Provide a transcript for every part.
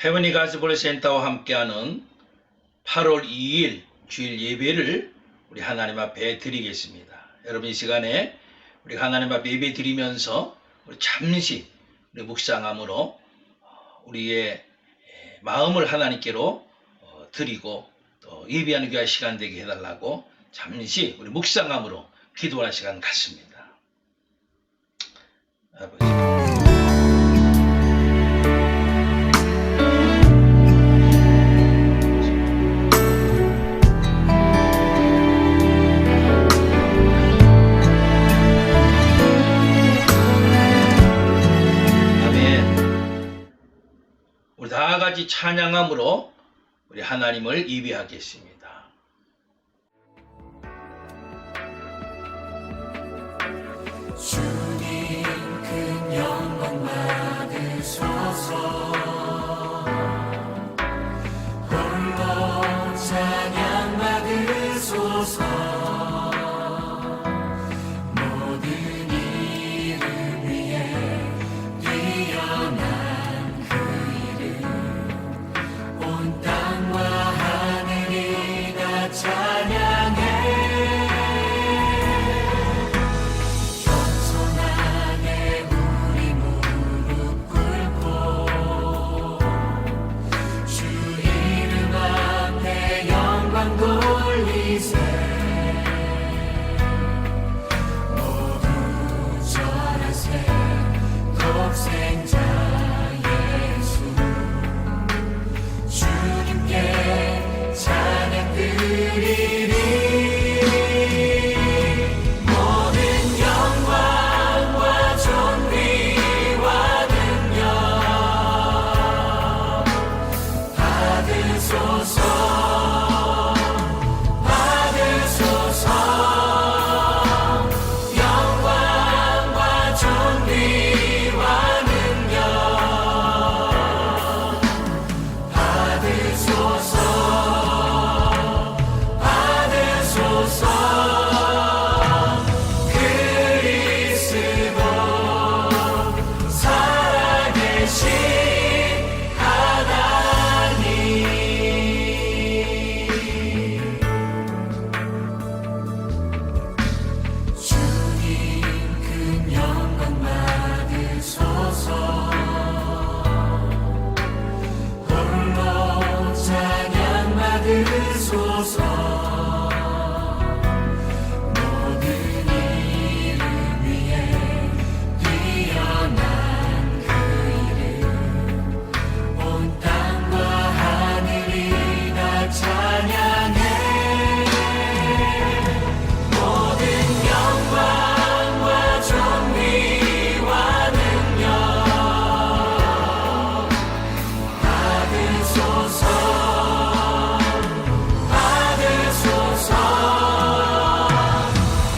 헤브니 가스볼 센터와 함께하는 8월 2일 주일 예배를 우리 하나님 앞에 드리겠습니다. 여러분 이 시간에 우리 하나님 앞에 예배 드리면서 우리 잠시 우리 묵상함으로 우리의 마음을 하나님께로 드리고 또 예배하는 귀한 시간 되게 해달라고 잠시 우리 묵상함으로 기도하는 시간 갖습니다. 아버지. 우리 다 같이 찬양함으로 우리 하나님을 예배하겠습니다. 주님 큰 영광 받으소서. 홀로 찬양 받으소서. 모든 이름 위에 뛰어난 그 이름, 온 땅과 하늘이 다 찬양해. 겸손하게 우리 무릎 꿇고 주 이름 앞에 영광 돌리세. 모두 절하세. 독생자 예수 주님께 찬양 드리리. 모든 영광과 존귀와 능력 받으소서. 받으소서. 영광과 존귀와 능력 받으소서. 받으소서. 그리스도 살아계신 하나님. 주님 큰 영광 받으소서. 홀로 찬양 받으소서. 모든 이름 위에 뛰어난 그 이름, 온 땅과 하늘이 다 찬양해. 모든 영광과 존귀와 능력 받으소서. 받으소서.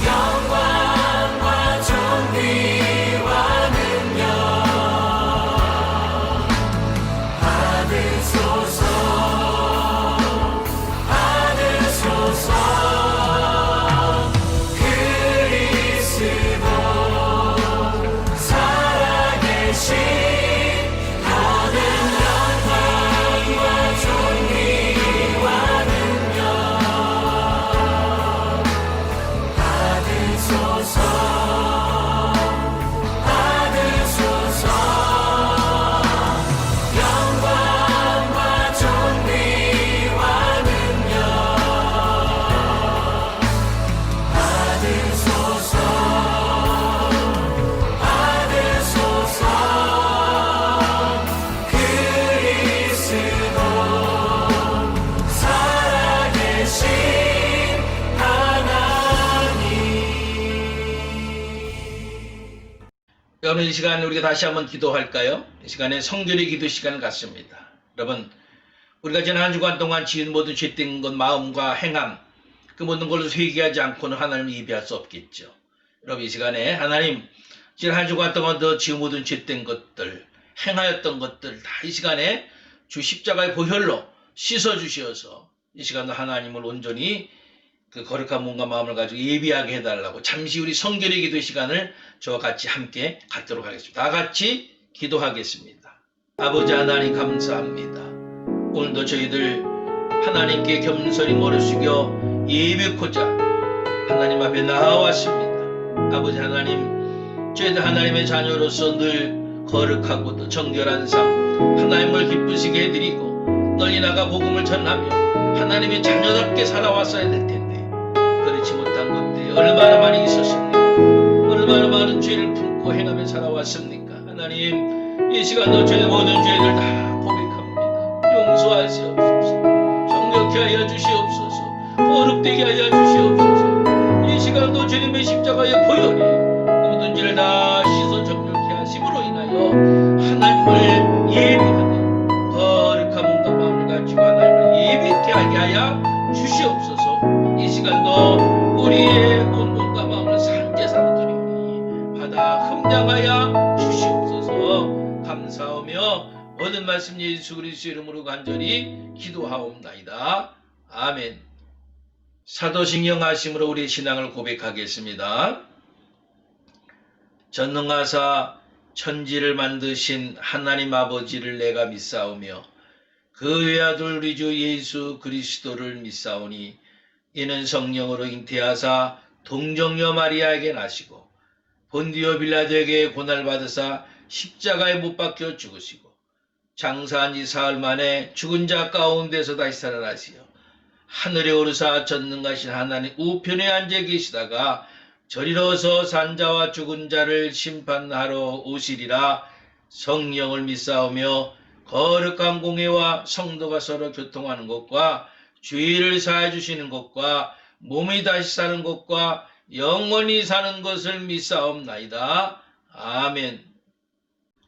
영광과 존귀와 능력 받으소서. 받으소서. 그리스도 살아계신 모든 영광과 존귀와 능력 받으소서. 받으소서. 영광과 존귀와 능력 받으소서. 받으소서. 그리스도 살아계신 하나님. 여러분 이 시간 우리가 다시 한번 기도할까요? 이 시간에 성결의 기도 시간을 갖습니다. 여러분 우리가 지난 한 주간 동안 지은 모든 죄된 것, 마음과 행함 그 모든 걸로 회개하지 않고는 하나님을 예배할 수 없겠죠. 여러분 이 시간에 하나님 지난 한 주간 동안 더 지은 모든 죄된 것들, 행하였던 것들 다 이 시간에 주 십자가의 보혈로 씻어주시어서 이 시간도 하나님을 온전히 그 거룩한 몸과 마음을 가지고 예비하게 해달라고 잠시 우리 성결의 기도 시간을 저와 같이 함께 갖도록 하겠습니다. 다 같이 기도하겠습니다. 아버지 하나님 감사합니다. 오늘도 저희들 하나님께 겸손히 머리 숙여 예배코자 하나님 앞에 나아왔습니다. 아버지 하나님, 저희들 하나님의 자녀로서 늘 거룩하고도 정결한 삶, 하나님을 기쁘시게 해드리고 널리 나가 복음을 전하며 하나님의 자녀답게 살아왔어야 될 텐데 그렇지 못한 것들이 얼마나 많이 있었습니까? 얼마나 많은 죄를 품고 행하며 살아왔습니까? 하나님, 이 시간도 저희 모든 죄를 다 고백합니다. 용서하시옵소서. 정결케 하여 주시옵소서. 거룩되게 하여 주시옵소서. 이 시간도 주님의 십자가의 보혈이 모든 죄를 다 씻어 정결케 하심으로 인하여 하나님을 예비하는 거룩한 마음을 가지고 하나님을 예비케 하게 하여 주시옵소서. 이 시간도 우리의 온 몸과 마음을 산제사로 드리니 받아 흠량하여 주시옵소서. 감사하며 모든 말씀 예수 그리스도 이름으로 간절히 기도하옵나이다. 아멘. 사도신경 하심으로 우리 신앙을 고백하겠습니다. 전능하사 천지를 만드신 하나님 아버지를 내가 믿사오며 그 외아들 우리 주 예수 그리스도를 믿사오니 이는 성령으로 잉태하사 동정녀 마리아에게 나시고 본디오 빌라도에게 고난받으사 십자가에 못 박혀 죽으시고 장사한 지 사흘 만에 죽은 자 가운데서 다시 살아나시어 하늘에 오르사 전능하신 하나님 우편에 앉아 계시다가 저리로서 산자와 죽은 자를 심판하러 오시리라. 성령을 믿사오며 거룩한 공회와 성도가 서로 교통하는 것과 죄를 사해 주시는 것과 몸이 다시 사는 것과 영원히 사는 것을 믿사옵나이다. 아멘.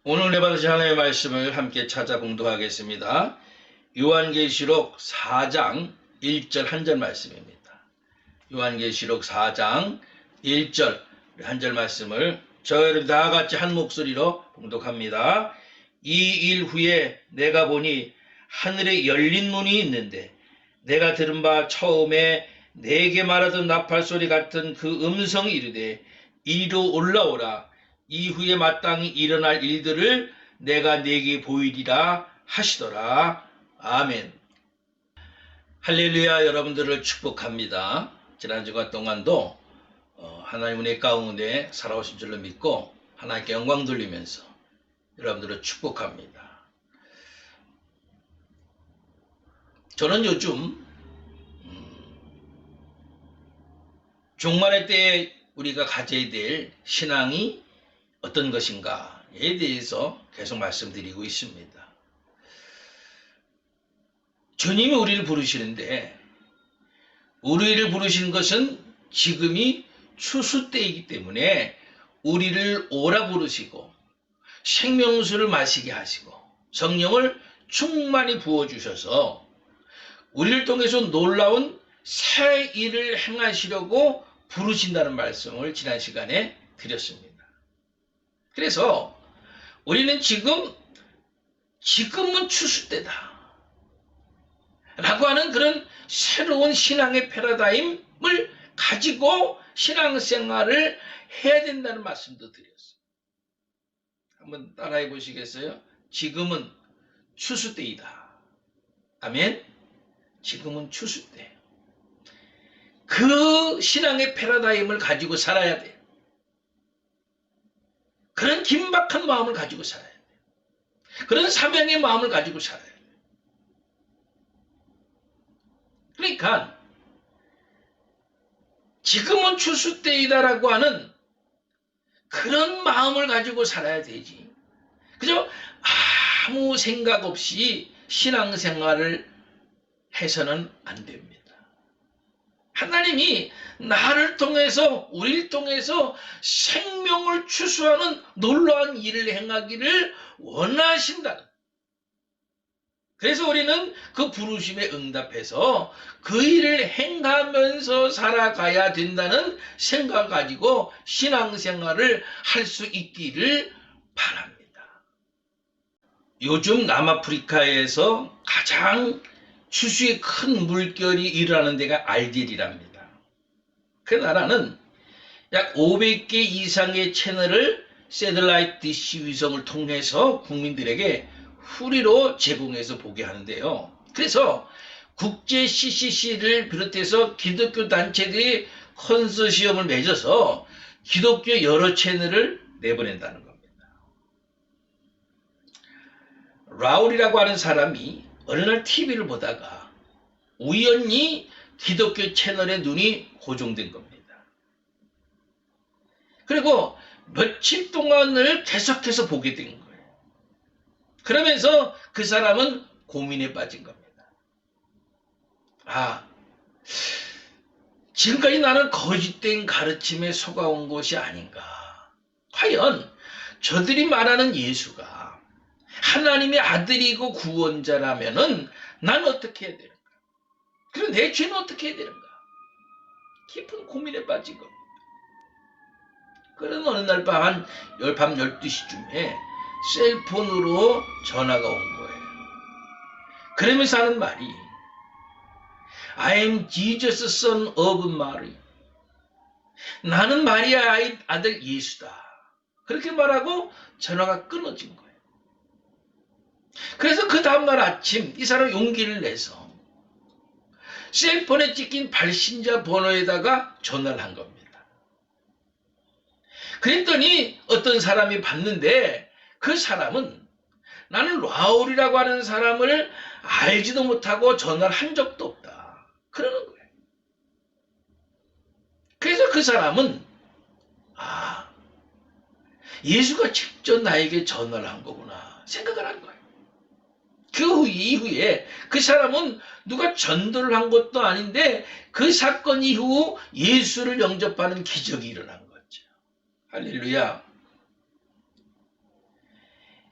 오늘 내받으신 하나님의 말씀을 함께 찾아 봉독하겠습니다. 요한계시록 4장 1절 한 절 말씀입니다. 요한계시록 4장 1절 한 절 말씀을 저희들 다 같이 한 목소리로 봉독합니다. 이 일 후에 내가 보니 하늘에 열린 문이 있는데 내가 들은 바 처음에 내게 말하던 나팔소리 같은 그 음성이 이르되 이리로 올라오라. 이후에 마땅히 일어날 일들을 내가 네게 보이리라 하시더라. 아멘. 할렐루야. 여러분들을 축복합니다. 지난 주간 동안도 하나님 은혜 가운데 살아오신 줄로 믿고 하나님께 영광 돌리면서 여러분들을 축복합니다. 저는 요즘 종말의 때에 우리가 가져야 될 신앙이 어떤 것인가에 대해서 계속 말씀드리고 있습니다. 주님이 우리를 부르시는데 우리를 부르시는 것은 지금이 추수 때이기 때문에 우리를 오라 부르시고 생명수를 마시게 하시고 성령을 충만히 부어주셔서 우리를 통해서 놀라운 새 일을 행하시려고 부르신다는 말씀을 지난 시간에 드렸습니다. 그래서 우리는 지금은 추수 때다 라고 하는 그런 새로운 신앙의 패러다임을 가지고 신앙생활을 해야 된다는 말씀도 드렸어요. 한번 따라해 보시겠어요? 지금은 추수 때이다. 아멘. 지금은 추수 때. 그 신앙의 패러다임을 가지고 살아야 돼. 그런 긴박한 마음을 가지고 살아야 돼. 그런 사명의 마음을 가지고 살아야 돼. 그러니까 지금은 추수 때이다라고 하는 그런 마음을 가지고 살아야 되지. 그죠? 아무 생각 없이 신앙생활을 해서는 안 됩니다. 하나님이 나를 통해서 우리를 통해서 생명을 추수하는 놀라운 일을 행하기를 원하신다. 그래서 우리는 그 부르심에 응답해서 그 일을 행하면서 살아가야 된다는 생각을 가지고 신앙생활을 할 수 있기를 바랍니다. 요즘 남아프리카에서 가장 추수의 큰 물결이 일어나는 데가 알제리랍니다. 그 나라는 약 500개 이상의 채널을 새틀라이트 디시 위성을 통해서 국민들에게 후리로 제공해서 보게 하는데요. 그래서 국제 CCC를 비롯해서 기독교 단체들이 컨소시엄을 맺어서 기독교 여러 채널을 내보낸다는 겁니다. 라울이라고 하는 사람이 어느 날 TV를 보다가 우연히 기독교 채널에 눈이 고정된 겁니다. 그리고 며칠 동안을 계속해서 보게 된 거예요. 그러면서 그 사람은 고민에 빠진 겁니다. 지금까지 나는 거짓된 가르침에 속아온 것이 아닌가. 과연 저들이 말하는 예수가 하나님의 아들이고 구원자라면은 난 어떻게 해야 되는가? 그리고 내 죄는 어떻게 해야 되는가? 깊은 고민에 빠진 겁니다. 그런 어느 날 밤 12시쯤에 셀폰으로 전화가 온 거예요. 그러면서 하는 말이 I am Jesus son of Mary. 나는 마리아의 아들 예수다. 그렇게 말하고 전화가 끊어진 거예요. 그래서 그 다음날 아침 이 사람이 용기를 내서 셀폰에 찍힌 발신자 번호에다가 전화를 한 겁니다. 그랬더니 어떤 사람이 받는데 그 사람은 나는 라울이라고 하는 사람을 알지도 못하고 전화를 한 적도 없다. 그러는 거예요. 그래서 그 사람은 예수가 직접 나에게 전화를 한 거구나 생각을 한 거예요. 그 이후에 그 사람은 누가 전도를 한 것도 아닌데 그 사건 이후 예수를 영접하는 기적이 일어난 거죠. 할렐루야.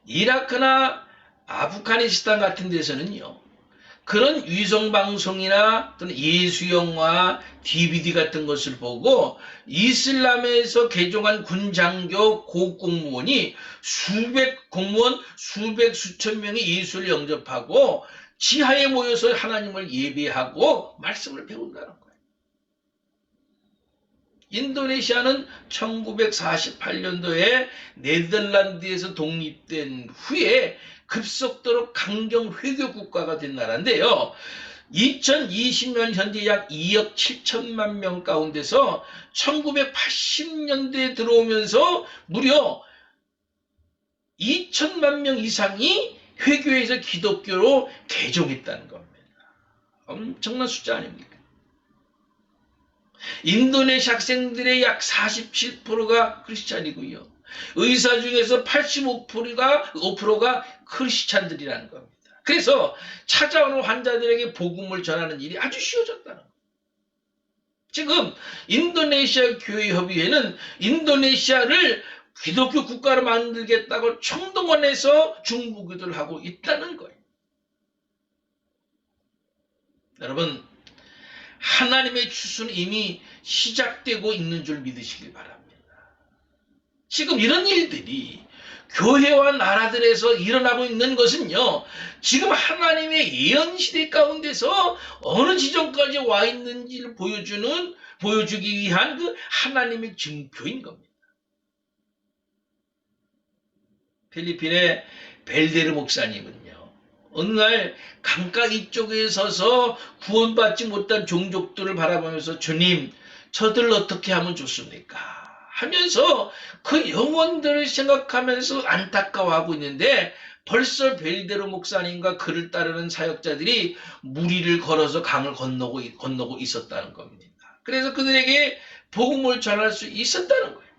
이라크나 아프가니스탄 같은 데서는요, 그런 위성방송이나 또는 예수영화, DVD 같은 것을 보고 이슬람에서 개종한 군장교 고공무원이 수천 명이 예수를 영접하고 지하에 모여서 하나님을 예배하고 말씀을 배운다는 거예요. 인도네시아는 1948년도에 네덜란드에서 독립된 후에 급속도로 강경 회교 국가가 된 나라인데요. 2020년 현재 약 2억 7천만 명 가운데서 1980년대에 들어오면서 무려 2천만 명 이상이 회교에서 기독교로 개종했다는 겁니다. 엄청난 숫자 아닙니까? 인도네시아 학생들의 약 47%가 크리스찬이고요. 의사 중에서 85%가 크리스찬들이라는 겁니다. 그래서 찾아오는 환자들에게 복음을 전하는 일이 아주 쉬워졌다는 겁니다. 지금 인도네시아 교회협의회는 인도네시아를 기독교 국가로 만들겠다고 총동원해서 중보기도를 하고 있다는 거예요. 여러분, 하나님의 추수는 이미 시작되고 있는 줄 믿으시길 바랍니다. 지금 이런 일들이 교회와 나라들에서 일어나고 있는 것은요, 지금 하나님의 예언시대 가운데서 어느 지점까지 와 있는지를 보여주기 위한 그 하나님의 증표인 겁니다. 필리핀의 벨데르 목사님은요, 어느 날 강가 이쪽에 서서 구원받지 못한 종족들을 바라보면서 주님, 저들을 어떻게 하면 좋습니까? 하면서 그 영혼들을 생각하면서 안타까워하고 있는데 벌써 벨데르 목사님과 그를 따르는 사역자들이 무리를 걸어서 강을 건너고 있었다는 겁니다. 그래서 그들에게 복음을 전할 수 있었다는 거예요.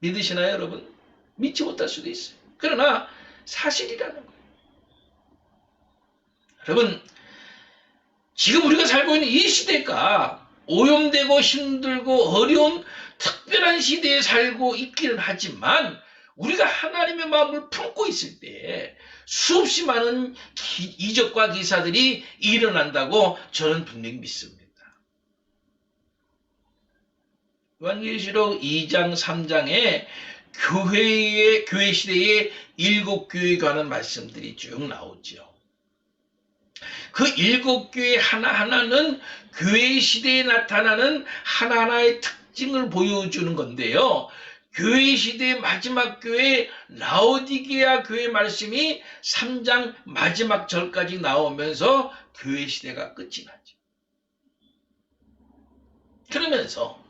믿으시나요, 여러분? 믿지 못할 수도 있어요. 그러나 사실이라는 거예요. 여러분, 지금 우리가 살고 있는 이 시대가 오염되고 힘들고 어려운 특별한 시대에 살고 있기는 하지만 우리가 하나님의 마음을 품고 있을 때 수없이 많은 이적과 기사들이 일어난다고 저는 분명히 믿습니다. 요한계시록 2장 3장에 교회 시대의 7교회에 관한 말씀들이 쭉 나오죠. 그 7교회 하나하나는 교회 시대에 나타나는 하나하나의 특징을 보여주는 건데요. 교회 시대의 마지막 교회 라오디게아 교회 말씀이 3장 마지막 절까지 나오면서 교회 시대가 끝이 나죠. 그러면서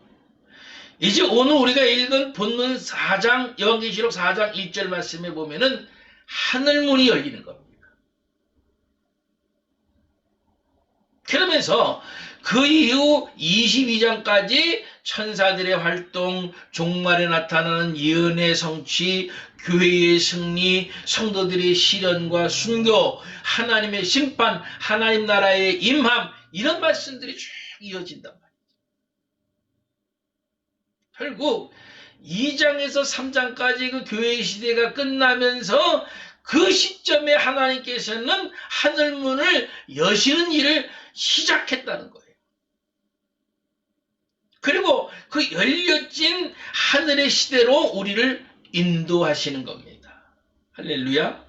이제 오늘 우리가 읽은 본문 4장 요한계시록 4장 1절 말씀에 보면은 하늘문이 열리는 겁니다. 그러면서 그 이후 22장까지 천사들의 활동, 종말에 나타나는 예언의 성취, 교회의 승리, 성도들의 시련과 순교, 하나님의 심판, 하나님 나라의 임함, 이런 말씀들이 쭉 이어진단 말이에요. 결국 2장에서 3장까지 그 교회의 시대가 끝나면서 그 시점에 하나님께서는 하늘문을 여시는 일을 시작했다는 거예요. 그리고 그 열려진 하늘의 시대로 우리를 인도하시는 겁니다. 할렐루야.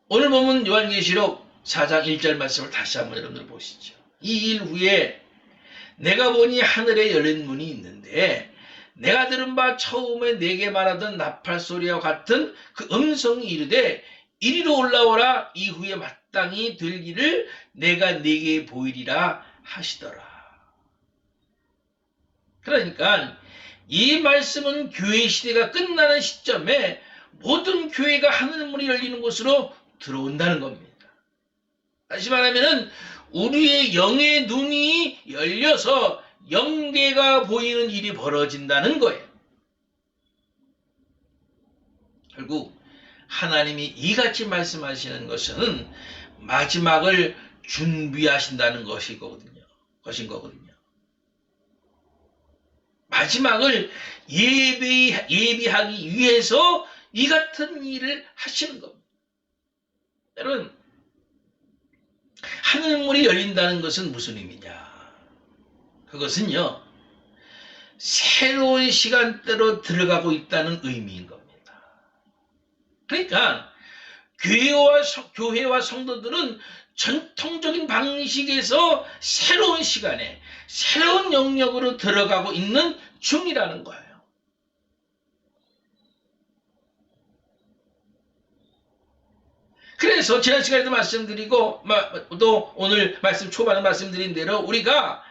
오늘 보면 요한계시록 4장 1절 말씀을 다시 한번 여러분들 보시죠. 이 일 후에 내가 보니 하늘에 열린 문이 있는데 내가 들은 바 처음에 내게 말하던 나팔 소리와 같은 그 음성이 이르되 이리로 올라오라, 이후에 마땅히 될 일을 내가 네게 보이리라 하시더라. 그러니까 이 말씀은 교회 시대가 끝나는 시점에 모든 교회가 하늘문이 열리는 곳으로 들어온다는 겁니다. 다시 말하면 우리의 영의 눈이 열려서 영계가 보이는 일이 벌어진다는 거예요. 결국 하나님이 이같이 말씀하시는 것은 마지막을 준비하신다는 것인 거거든요. 마지막을 예비하기 위해서 이 같은 일을 하시는 겁니다. 여러분, 하늘문이 열린다는 것은 무슨 의미냐? 그것은요, 새로운 시간대로 들어가고 있다는 의미인 겁니다. 그러니까 교회와 성도들은 전통적인 방식에서 새로운 시간에 새로운 영역으로 들어가고 있는 중이라는 거예요. 그래서 지난 시간에도 말씀드리고 또 오늘 말씀 초반에 말씀드린 대로 우리가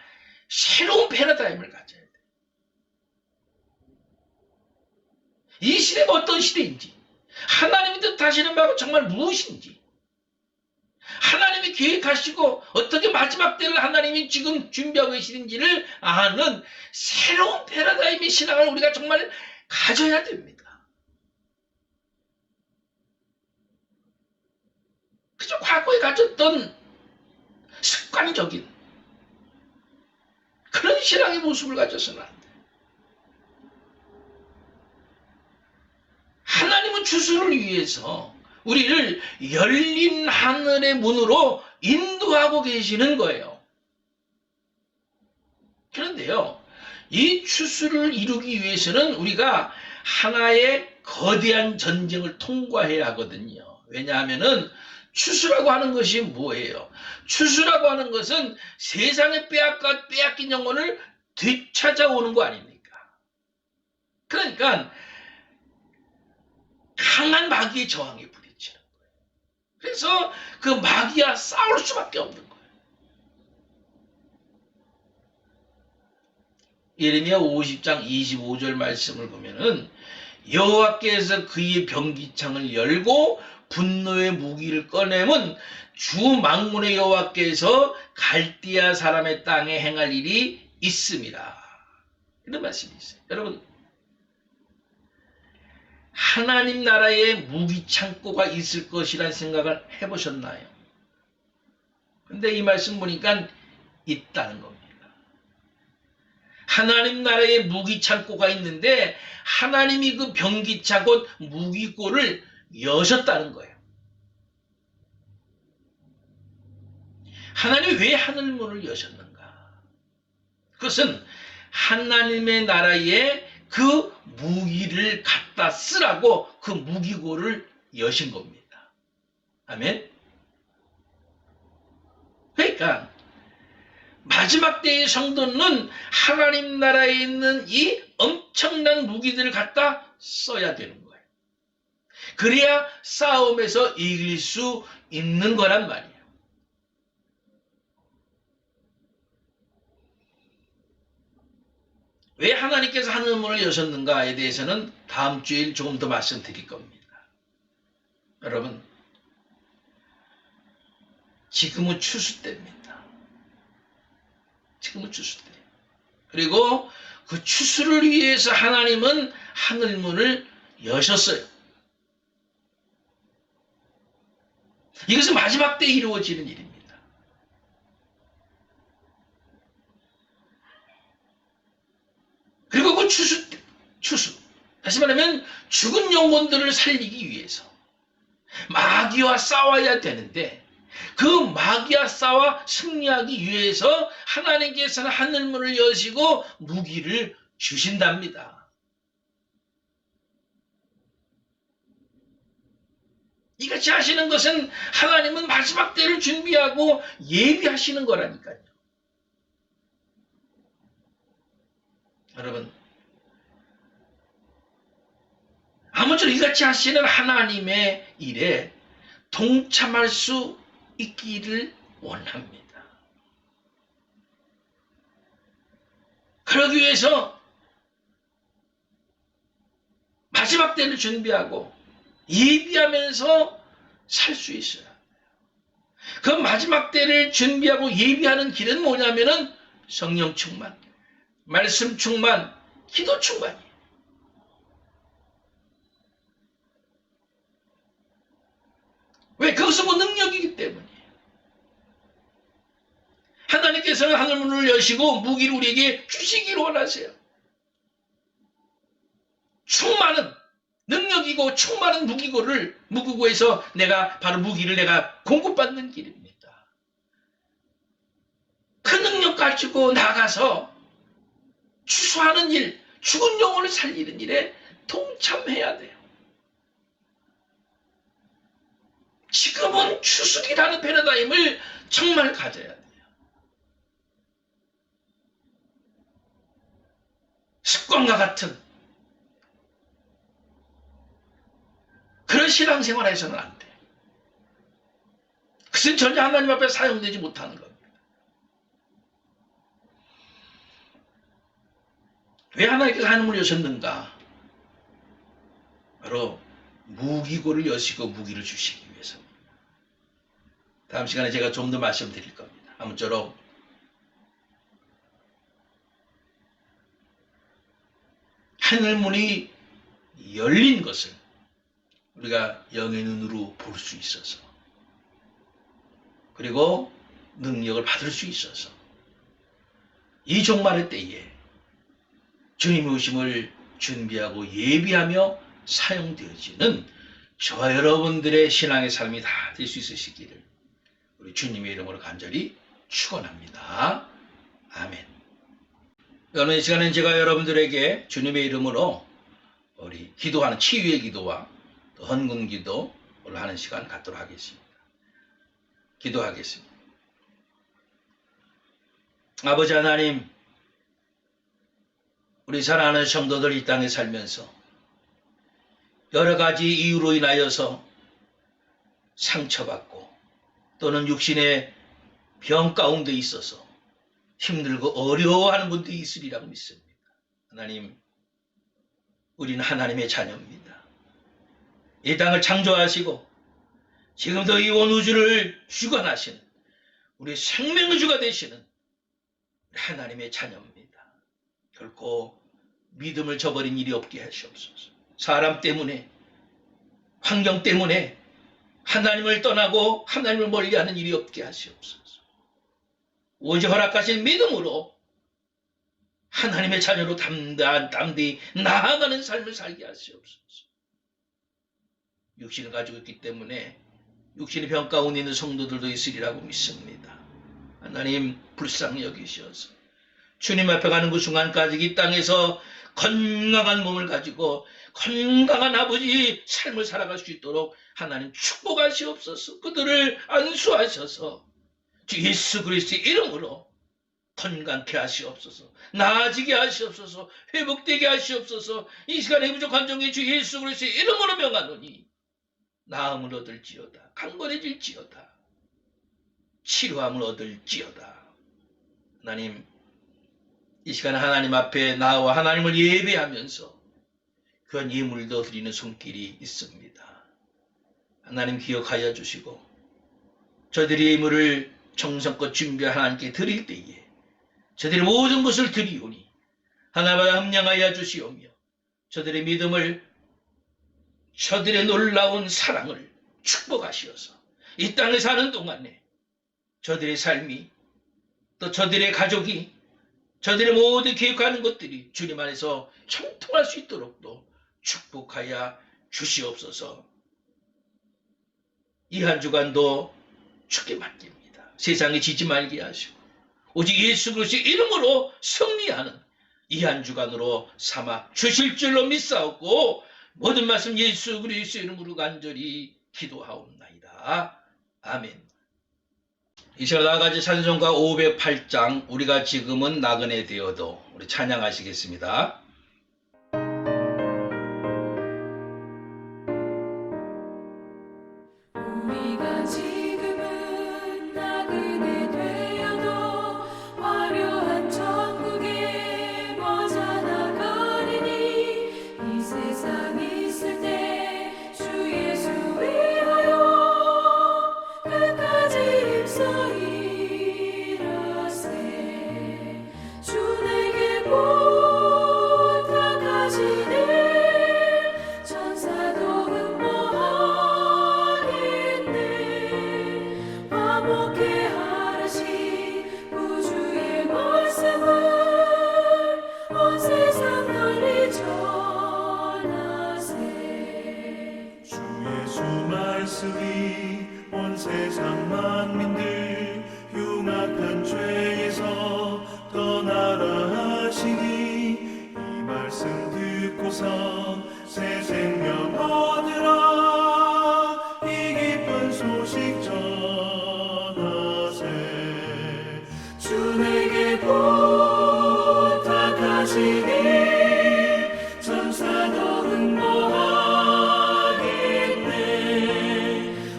새로운 패러다임을 가져야 돼요. 이 시대가 어떤 시대인지, 하나님이 뜻하시는 바가 정말 무엇인지, 하나님이 계획하시고 어떻게 마지막 때를 하나님이 지금 준비하고 계시는지를 아는 새로운 패러다임의 신앙을 우리가 정말 가져야 됩니다. 그저 과거에 가졌던 습관적인 그런 신앙의 모습을 가져서는 안 돼. 하나님은 주수를 위해서 우리를 열린 하늘의 문으로 인도하고 계시는 거예요. 그런데요, 이 추수를 이루기 위해서는 우리가 하나의 거대한 전쟁을 통과해야 하거든요. 왜냐하면은 추수라고 하는 것이 뭐예요? 추수라고 하는 것은 세상에 빼앗긴 영혼을 되찾아오는 거 아닙니까? 그러니까 강한 마귀의 저항에 부딪히는 거예요. 그래서 그 마귀와 싸울 수밖에 없는 거예요. 예레미야 50장 25절 말씀을 보면은 여호와께서 그의 병기창을 열고 분노의 무기를 꺼내면 주 만군의 여호와께서 갈대아 사람의 땅에 행할 일이 있습니다. 이런 말씀이 있어요. 여러분, 하나님 나라에 무기 창고가 있을 것이라는 생각을 해보셨나요? 근데 이 말씀 보니까 있다는 겁니다. 하나님 나라에 무기 창고가 있는데 하나님이 그 병기차 곧 무기고를 여셨다는 거예요. 하나님이 왜 하늘문을 여셨는가? 그것은 하나님의 나라에 그 무기를 갖다 쓰라고 그 무기고를 여신 겁니다. 아멘? 그러니까 마지막 때의 성도는 하나님 나라에 있는 이 엄청난 무기들을 갖다 써야 되는 거예요. 그래야 싸움에서 이길 수 있는 거란 말이에요. 왜 하나님께서 하늘문을 여셨는가에 대해서는 다음 주일 조금 더 말씀드릴 겁니다. 여러분, 지금은 추수 때입니다. 지금은 추수 때. 그리고 그 추수를 위해서 하나님은 하늘문을 여셨어요. 이것은 마지막 때에 이루어지는 일입니다. 그리고 그 추수. 다시 말하면 죽은 영혼들을 살리기 위해서 마귀와 싸워야 되는데 그 마귀와 싸워 승리하기 위해서 하나님께서는 하늘문을 여시고 무기를 주신답니다. 이같이 하시는 것은 하나님은 마지막 때를 준비하고 예비하시는 거라니까요. 여러분, 아무쪼록 이같이 하시는 하나님의 일에 동참할 수 있기를 원합니다. 그러기 위해서 마지막 때를 준비하고 예비하면서 살 수 있어요. 그 마지막 때를 준비하고 예비하는 길은 뭐냐면은 성령 충만, 말씀 충만, 기도 충만이에요. 왜? 그것은 뭐 능력이기 때문이에요. 하나님께서는 하늘문을 여시고 무기를 우리에게 주시기를 원하세요. 충만은 능력이고 충만한 무기고에서 내가 바로 무기를 내가 공급받는 길입니다. 그 능력 가지고 나가서 추수하는 일, 죽은 영혼을 살리는 일에 동참해야 돼요. 지금은 추수기라는 패러다임을 정말 가져야 돼요. 습관과 같은 그런 신앙생활을 해서는 안 돼요. 그것은 전혀 하나님 앞에 사용되지 못하는 겁니다. 왜 하나님께서 하늘문을 여셨는가? 바로 무기고를 여시고 무기를 주시기 위해서입니다. 다음 시간에 제가 좀 더 말씀드릴 겁니다. 아무쪼록 하늘문이 열린 것을 우리가 영의 눈으로 볼 수 있어서 그리고 능력을 받을 수 있어서 이 종말의 때에 주님의 오심을 준비하고 예비하며 사용되어지는 저와 여러분들의 신앙의 삶이 다 될 수 있으시기를 우리 주님의 이름으로 간절히 축원합니다. 아멘. 오늘 이 시간은 제가 여러분들에게 주님의 이름으로 우리 기도하는 치유의 기도와 또 헌금 기도를 하는 시간 갖도록 하겠습니다. 기도하겠습니다. 아버지 하나님, 우리 사랑하는 성도들 이 땅에 살면서 여러 가지 이유로 인하여서 상처받고 또는 육신의 병 가운데 있어서 힘들고 어려워하는 분들이 있으리라고 믿습니다. 하나님, 우리는 하나님의 자녀입니다. 이 땅을 창조하시고 지금도 이 온 우주를 주관하시는 우리 생명의 주가 되시는 하나님의 자녀입니다. 결코 믿음을 저버린 일이 없게 하시옵소서. 사람 때문에, 환경 때문에 하나님을 떠나고 하나님을 멀리하는 일이 없게 하시옵소서. 오직 허락하신 믿음으로 하나님의 자녀로 담대히 나아가는 삶을 살게 하시옵소서. 육신을 가지고 있기 때문에 육신의 병 가운데 있는 성도들도 있으리라고 믿습니다. 하나님 불쌍히 여기셔서 주님 앞에 가는 그 순간까지 이 땅에서 건강한 몸을 가지고 건강한 아버지 삶을 살아갈 수 있도록 하나님 축복하시옵소서. 그들을 안수하셔서 주 예수 그리스도의 이름으로 건강케 하시옵소서. 나아지게 하시옵소서. 회복되게 하시옵소서. 이 시간에 부족한 종의 주 예수 그리스도의 이름으로 명하노니 나음을 얻을지어다. 강건해질지어다. 치료함을 얻을지어다. 하나님, 이 시간에 하나님 앞에 나와 하나님을 예배하면서 그런 예물도 드리는 손길이 있습니다. 하나님 기억하여 주시고 저들이 예물을 정성껏 준비한 하나님께 드릴 때에 저들의 모든 것을 드리오니 하나님과 함량하여 주시오며 저들의 믿음을, 저들의 놀라운 사랑을 축복하시어서 이 땅에 사는 동안에 저들의 삶이, 또 저들의 가족이, 저들의 모든 계획하는 것들이 주님 안에서 형통할 수 있도록 또 축복하여 주시옵소서. 이 한 주간도 주께 맡깁니다. 세상에 지지 말게 하시고 오직 예수 그리스도의 이름으로 승리하는 이 한 주간으로 삼아 주실 줄로 믿사옵고 모든 말씀 예수 그리스도의 이름으로 간절히 기도하옵나이다. 아멘. 이 시간 나아가지 찬송가 508장 우리가 지금은 나그네 되어도 우리 찬양하시겠습니다. 우리가 지금은 나그네 되어도 화려한 천국에 먼저 나가리니 이 세상 있을 때 주 예수 위하여 끝까지 힘써 일하세. 주 내게 부탁하시네. 천사도 음모하겠네. 화목해 하라시 구주의 말씀을 온 세상 널리 전하세. 주 예수 말씀이 온 세상 만민들 흉악한 죄에서 떠나라 하시니 이 말씀 듣고서 새 생명 얻으라 이 기쁜 소식 전하세. 주 내게 부탁하시니 천사도 응모하겠네.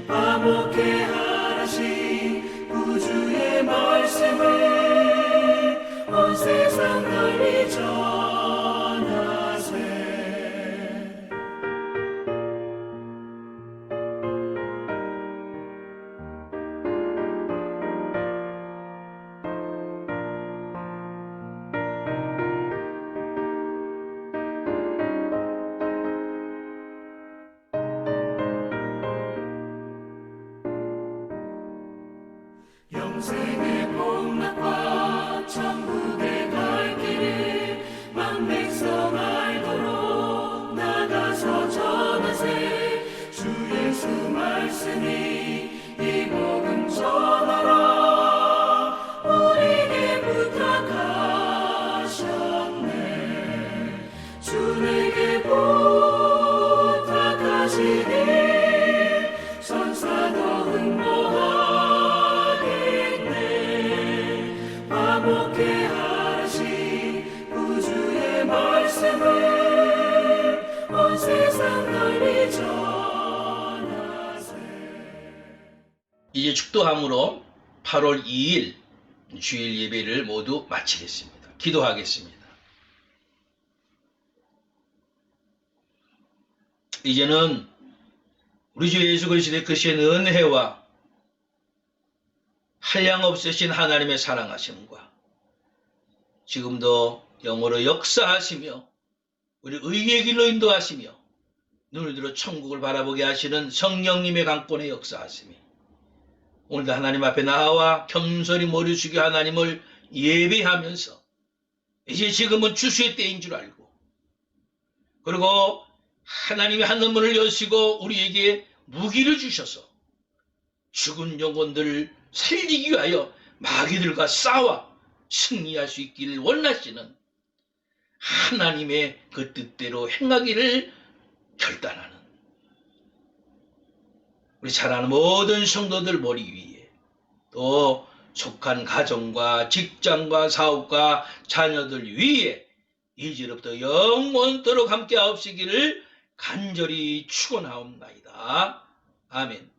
화목해 하라시 구주의 말씀을 온 세상 널리 전하세. 영생의 복락과 천국의 갈 길을 만백성 알도록 나가서 전하세. 주 예수 말씀이 이 복음 전하라 우리에게 부탁하셨네. 주 내게 부탁하시니 천사도 응모하겠네. 화목해 하라시 구주의 말씀을 온 세상 널리 전하세. 이제 축도함으로 8월 2일 주일 예배를 모두 마치겠습니다. 기도하겠습니다. 이제는 우리 주 예수 그리스도의 크신 은혜와 한량없으신 하나님의 사랑하심과 지금도 영으로 역사하시며 우리 의의 길로 인도하시며 눈을 들어 천국을 바라보게 하시는 성령님의 강권의 역사하심이 오늘도 하나님 앞에 나와 겸손히 머리 숙여 하나님을 예배하면서 이제 지금은 추수의 때인 줄 알고 그리고 하나님의 하늘문을 여시고 우리에게 무기를 주셔서 죽은 영혼들을 살리기 위하여 마귀들과 싸워 승리할 수 있기를 원하시는 하나님의 그 뜻대로 행하기를 결단하는 우리 사랑하는 모든 성도들 머리 위에 또 속한 가정과 직장과 사업과 자녀들 위에 이제로부터 영원토록 함께 하옵시기를 간절히 축원하옵나이다. 아멘.